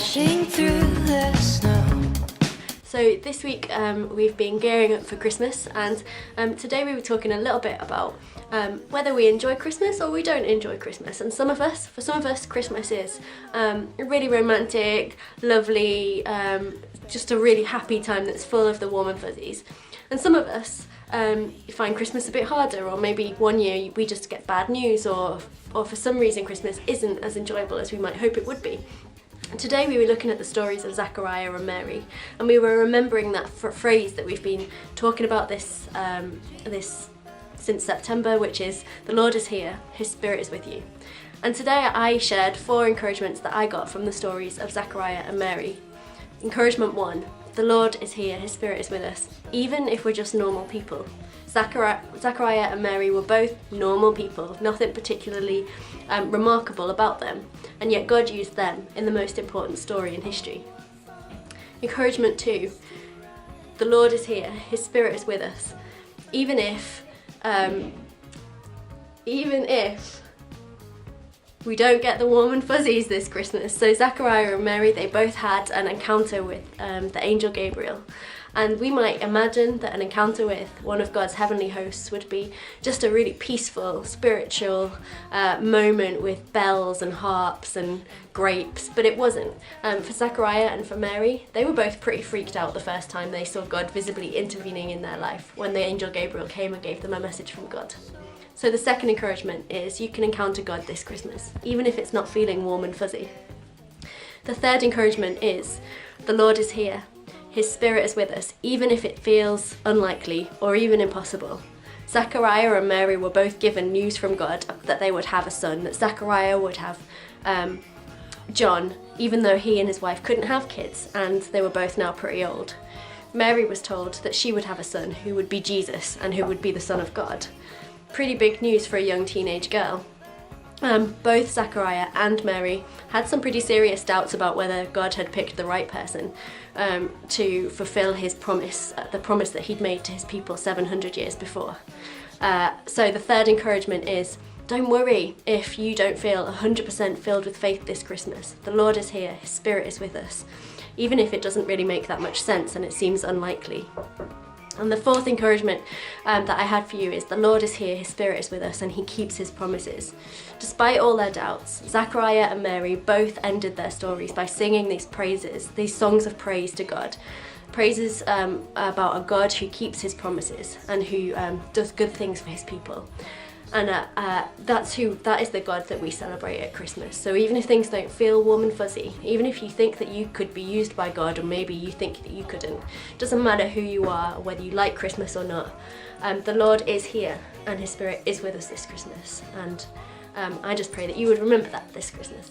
dashing through the snow. So this week we've been gearing up for Christmas, and today we were talking a little bit about whether we enjoy Christmas or we don't enjoy Christmas. And for some of us Christmas is really romantic, lovely, just a really happy time that's full of the warm and fuzzies. And some of us find Christmas a bit harder, or maybe one year we just get bad news, or for some reason Christmas isn't as enjoyable as we might hope it would be. Today we were looking at the stories of Zachariah and Mary, and we were remembering that phrase that we've been talking about this since September, which is, "The Lord is here, His Spirit is with you." And today I shared 4 encouragements that I got from the stories of Zachariah and Mary. Encouragement 1, the Lord is here, His Spirit is with us, even if we're just normal people. Zachariah and Mary were both normal people, nothing particularly remarkable about them, and yet God used them in the most important story in history. Encouragement 2, the Lord is here, His Spirit is with us, even if we don't get the warm and fuzzies this Christmas. So Zachariah and Mary, they both had an encounter with the angel Gabriel. And we might imagine that an encounter with one of God's heavenly hosts would be just a really peaceful, spiritual moment with bells and harps and grapes, but it wasn't. For Zachariah and for Mary, they were both pretty freaked out the first time they saw God visibly intervening in their life when the angel Gabriel came and gave them a message from God. So the second encouragement is you can encounter God this Christmas, even if it's not feeling warm and fuzzy. The third encouragement is the Lord is here. His Spirit is with us, even if it feels unlikely or even impossible. Zachariah and Mary were both given news from God that they would have a son, that Zachariah would have John, even though he and his wife couldn't have kids, and they were both now pretty old. Mary was told that she would have a son who would be Jesus and who would be the Son of God. Pretty big news for a young teenage girl. Both Zachariah and Mary had some pretty serious doubts about whether God had picked the right person to fulfill his promise, the promise that he'd made to his people 700 years before. So the third encouragement is, don't worry if you don't feel 100% filled with faith this Christmas. The Lord is here, His Spirit is with us, even if it doesn't really make that much sense and it seems unlikely. And the fourth encouragement that I had for you is the Lord is here, His Spirit is with us, and He keeps His promises. Despite all their doubts, Zachariah and Mary both ended their stories by singing these praises, these songs of praise to God. Praises about a God who keeps His promises and who does good things for His people. And that is the God that we celebrate at Christmas. So even if things don't feel warm and fuzzy, even if you think that you could be used by God, or maybe you think that you couldn't, doesn't matter who you are or whether you like Christmas or not, the Lord is here and His Spirit is with us this Christmas. And I just pray that you would remember that this Christmas.